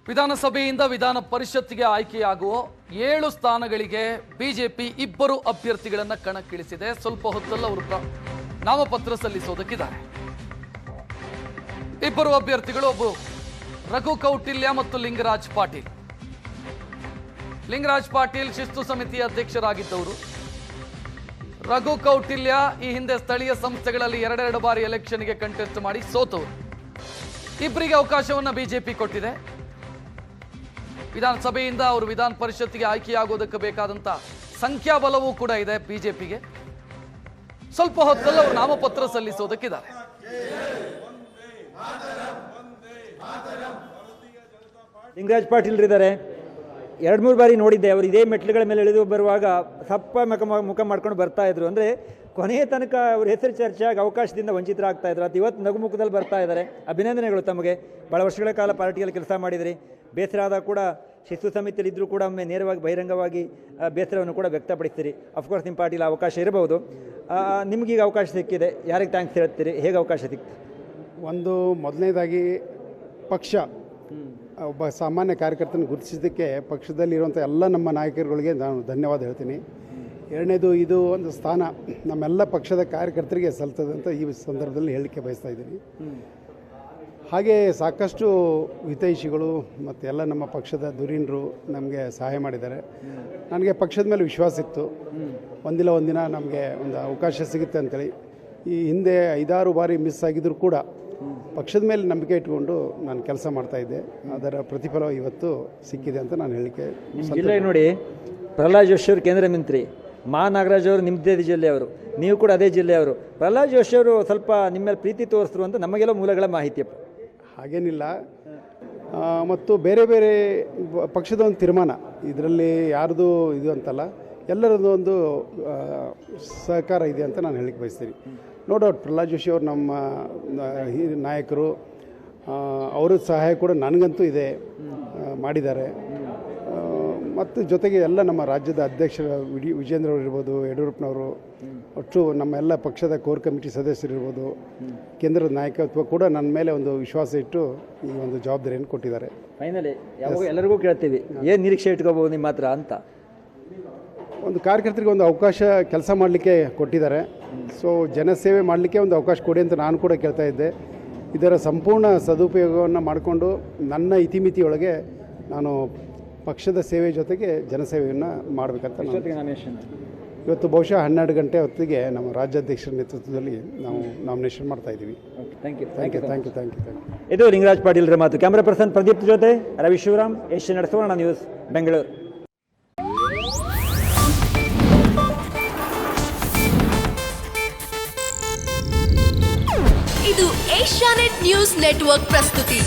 ವಿಧಾನಸಭೆಯಿಂದ ವಿಧಾನ ಪರಿಷತ್ತಿಗೆ ಆಯ್ಕೆಯಾಗುವ 7 ಸ್ಥಾನಗಳಿಗೆ ಬಿಜೆಪಿ 2 ಅಭ್ಯರ್ಥಿಗಳನ್ನು ಕಣಕ್ಕಿಳಿಸಿದೆ. ಸ್ವಲ್ಪ ಹೊತ್ತಲ್ಲಿ ಅವರು ನಾಮಪತ್ರ ಸಲ್ಲಿಸೋದಕ್ಕಿದ್ದಾರೆ. 2 ಅಭ್ಯರ್ಥಿಗಳು, ಒಬ್ಬರು ರಘು ಕೌಟಿಲ್ಯ ಮತ್ತು ಲಿಂಗರಾಜ್ ಪಾಟೀಲ್. ಲಿಂಗರಾಜ್ ಪಾಟೀಲ್ ಶಿಸ್ತು ಸಮಿತಿಯ ಅಧ್ಯಕ್ಷರಾಗಿದ್ದವರು. ರಘು ಕೌಟಿಲ್ಯ ಈ ಹಿಂದೆ ಸ್ಥಳೀಯ ಸಂಸ್ಥೆಗಳಲ್ಲಿ 2 ಬಾರಿ ಎಲೆಕ್ಷನ್ಗೆ ಕಂಟೆಸ್ಟ್ ಮಾಡಿ ಸೋತವರು. ಇಬ್ಬರಿಗೆ ಅವಕಾಶವನ್ನು ಬಿಜೆಪಿ ಕೊಟ್ಟಿದೆ. ವಿಧಾನಸಭೆಯಿಂದ ಅವರು ವಿಧಾನ ಪರಿಷತ್ತಿಗೆ ಆಯ್ಕೆಯಾಗೋದಕ್ಕೆ ಬೇಕಾದಂತ ಸಂಖ್ಯಾಬಲವೂ ಕೂಡ ಇದೆ ಬಿಜೆಪಿಗೆ. ಸ್ವಲ್ಪ ಹೊತ್ತಲ್ಲಿ ಅವರು ನಾಮಪತ್ರ ಸಲ್ಲಿಸೋದಕ್ಕಿದ್ದಾರೆ. ಲಿಂಗರಾಜ್ ಪಾಟೀಲ್ ಇದ್ದಾರೆ. 2-3 ಬಾರಿ ನೋಡಿದ್ದೆ. ಅವರು ಇದೇ ಮೆಟ್ಲುಗಳ ಮೇಲೆ ಇಳಿದು ಬರುವಾಗ ಸಪ್ಪ ಮುಖ ಮಾಡ್ಕೊಂಡು ಬರ್ತಾ ಇದ್ರು. ಅಂದರೆ ಕೊನೆಯ ತನಕ ಅವ್ರ ಹೆಸರು ಚರ್ಚೆಯಾಗಿ ಅವಕಾಶದಿಂದ ವಂಚಿತರಾಗ್ತಾ ಇದ್ರು. ಅದು ಇವತ್ತು ನಗುಮುಖದಲ್ಲಿ ಬರ್ತಾ ಇದ್ದಾರೆ. ಅಭಿನಂದನೆಗಳು ತಮಗೆ. ಭಾಳ ವರ್ಷಗಳ ಕಾಲ ಪಾರ್ಟಿಯಲ್ಲಿ ಕೆಲಸ ಮಾಡಿದಿರಿ. ಬೇಸರ ಆದಾಗ ಕೂಡ ಶಿಸ್ತು ಸಮಿತಿಯಲ್ಲಿ ಇದ್ದರೂ ಕೂಡ ಒಮ್ಮೆ ನೇರವಾಗಿ ಬಹಿರಂಗವಾಗಿ ಬೇಸರವನ್ನು ಕೂಡ ವ್ಯಕ್ತಪಡಿಸ್ತೀರಿ. ಅಫ್ಕೋರ್ಸ್ ನಿಮ್ಮ ಪಾರ್ಟಿಲಿ ಅವಕಾಶ ಇರಬಹುದು. ನಿಮಗೀಗ ಅವಕಾಶ ಸಿಕ್ಕಿದೆ, ಯಾರಿಗೆ ಥ್ಯಾಂಕ್ಸ್ ಹೇಳ್ತೀರಿ? ಹೇಗೆ ಅವಕಾಶ ಸಿಕ್ತು? ಒಂದು ಮೊದಲನೇದಾಗಿ ಪಕ್ಷ ಒಬ್ಬ ಸಾಮಾನ್ಯ ಕಾರ್ಯಕರ್ತನ ಗುರುತಿಸಿದ್ದಕ್ಕೆ ಪಕ್ಷದಲ್ಲಿರುವಂಥ ಎಲ್ಲ ನಮ್ಮ ನಾಯಕರುಗಳಿಗೆ ನಾನು ಧನ್ಯವಾದ ಹೇಳ್ತೀನಿ. ಎರಡನೇದು, ಇದು ಒಂದು ಸ್ಥಾನ ನಮ್ಮೆಲ್ಲ ಪಕ್ಷದ ಕಾರ್ಯಕರ್ತರಿಗೆ ಸಲ್ತದೆ ಅಂತ ಈ ಸಂದರ್ಭದಲ್ಲಿ ಹೇಳಲಿಕ್ಕೆ ಬಯಸ್ತಾ ಇದ್ದೀನಿ. ಹಾಗೆ ಸಾಕಷ್ಟು ಹಿತೈಷಿಗಳು ಮತ್ತು ಎಲ್ಲ ನಮ್ಮ ಪಕ್ಷದ ಧುರೀಣರು ನಮಗೆ ಸಹಾಯ ಮಾಡಿದ್ದಾರೆ. ನನಗೆ ಪಕ್ಷದ ಮೇಲೆ ವಿಶ್ವಾಸ ಇತ್ತು, ಒಂದಿನ ನಮಗೆ ಒಂದು ಅವಕಾಶ ಸಿಗುತ್ತೆ ಅಂತೇಳಿ. ಈ ಹಿಂದೆ 5-6 ಬಾರಿ ಮಿಸ್ ಆಗಿದ್ದರೂ ಕೂಡ ಪಕ್ಷದ ಮೇಲೆ ನಂಬಿಕೆ ಇಟ್ಕೊಂಡು ನಾನು ಕೆಲಸ ಮಾಡ್ತಾಯಿದ್ದೆ. ಅದರ ಪ್ರತಿಫಲ ಇವತ್ತು ಸಿಕ್ಕಿದೆ ಅಂತ ನಾನು ಹೇಳಲಿಕ್ಕೆ. ಜಿಲ್ಲೆ ನೋಡಿ, ಪ್ರಹ್ಲಾದ್ ಜೋಶಿ ಅವರು ಕೇಂದ್ರ ಮಂತ್ರಿ, ನಾಗರಾಜ್ ಅವರು ನಿಮ್ಮದೇ ಜಿಲ್ಲೆಯವರು, ನೀವು ಕೂಡ ಅದೇ ಜಿಲ್ಲೆಯವರು. ಪ್ರಹ್ಲಾದ್ ಜೋಶಿ ಅವರು ಸ್ವಲ್ಪ ನಿಮ್ಮ ಮೇಲೆ ಪ್ರೀತಿ ತೋರಿಸಿದ್ರು ಅಂತ ನಮಗೆಲ್ಲ ಮೂಲಗಳ ಮಾಹಿತಿ. ಹಾಗೇನಿಲ್ಲ. ಮತ್ತು ಬೇರೆ ಬೇರೆ ಪಕ್ಷದ ಒಂದು ತೀರ್ಮಾನ, ಇದರಲ್ಲಿ ಯಾರ್ದು ಇದು ಅಂತಲ್ಲ, ಎಲ್ಲರದ್ದು ಒಂದು ಸಹಕಾರ ಇದೆ ಅಂತ ನಾನು ಹೇಳಲಿಕ್ಕೆ ಬಯಸ್ತೀನಿ. ನೋ ಡೌಟ್ ಪ್ರಹ್ಲಾದ್ ಜೋಶಿ ಅವರು ನಮ್ಮ ನಾಯಕರು, ಅವರ ಸಹಾಯ ಕೂಡ ನನಗಂತೂ ಇದೆ, ಮಾಡಿದ್ದಾರೆ. ಮತ್ತು ಜೊತೆಗೆ ಎಲ್ಲ ನಮ್ಮ ರಾಜ್ಯದ ಅಧ್ಯಕ್ಷರ ವಿಜೇಂದ್ರ ಅವರು ಇರ್ಬೋದು, ಯಡಿಯೂರಪ್ಪನವರು, ಒಟ್ಟು ನಮ್ಮ ಎಲ್ಲ ಪಕ್ಷದ ಕೋರ್ ಕಮಿಟಿ ಸದಸ್ಯರಿರ್ಬೋದು, ಕೇಂದ್ರದ ನಾಯಕತ್ವ ಕೂಡ ನನ್ನ ಮೇಲೆ ಒಂದು ವಿಶ್ವಾಸ ಇಟ್ಟು ಈ ಒಂದು ಜವಾಬ್ದಾರಿಯನ್ನು ಕೊಟ್ಟಿದ್ದಾರೆ. ಫೈನಲಿ ಎಲ್ಲರಿಗೂ ಕೇಳ್ತೀವಿ, ಏನು ನಿರೀಕ್ಷೆ ಇಟ್ಕೋಬೋದು ನಿಮ್ಮ ಹತ್ರ ಅಂತ? ಒಂದು ಕಾರ್ಯಕರ್ತರಿಗೆ ಒಂದು ಅವಕಾಶ ಕೆಲಸ ಮಾಡಲಿಕ್ಕೆ ಕೊಟ್ಟಿದ್ದಾರೆ. ಸೊ ಜನಸೇವೆ ಮಾಡಲಿಕ್ಕೆ ಒಂದು ಅವಕಾಶ ಕೊಡಿ ಅಂತ ನಾನು ಕೂಡ ಕೇಳ್ತಾ ಇದ್ದೆ. ಇದರ ಸಂಪೂರ್ಣ ಸದುಪಯೋಗವನ್ನು ಮಾಡಿಕೊಂಡು ನನ್ನ ಇತಿಮಿತಿಯೊಳಗೆ ನಾನು ಪಕ್ಷದ ಸೇವೆ ಜೊತೆಗೆ ಜನಸೇವೆಯನ್ನು ಮಾಡಬೇಕಂತ ಇವತ್ತು ಬಹುಶಃ 12 ಗಂಟೆ ಹೊತ್ತಿಗೆ ನಮ್ಮ ರಾಜ್ಯಾಧ್ಯಕ್ಷರ ನೇತೃತ್ವದಲ್ಲಿ ನಾವು ನಾಮಿನೇಷನ್ ಮಾಡ್ತಾ ಇದ್ದೀವಿ. Thank you. ಇದು ಲಿಂಗರಾಜ್ ಪಾಟೀಲ್ರ ಮಾತು. ಕ್ಯಾಮ್ರಾ ಪರ್ಸನ್ ಪ್ರದೀಪ್ ಜೊತೆ ರವಿ ಶಿವರಾಮ್, ಏಷ್ಯನ್ ಸುವರ್ಣ ನ್ಯೂಸ್, ಬೆಂಗಳೂರು. ಇದು ಏಷ್ಯಾನೆಟ್ ನ್ಯೂಸ್ ನೆಟ್ವರ್ಕ್ ಪ್ರಸ್ತುತಿ.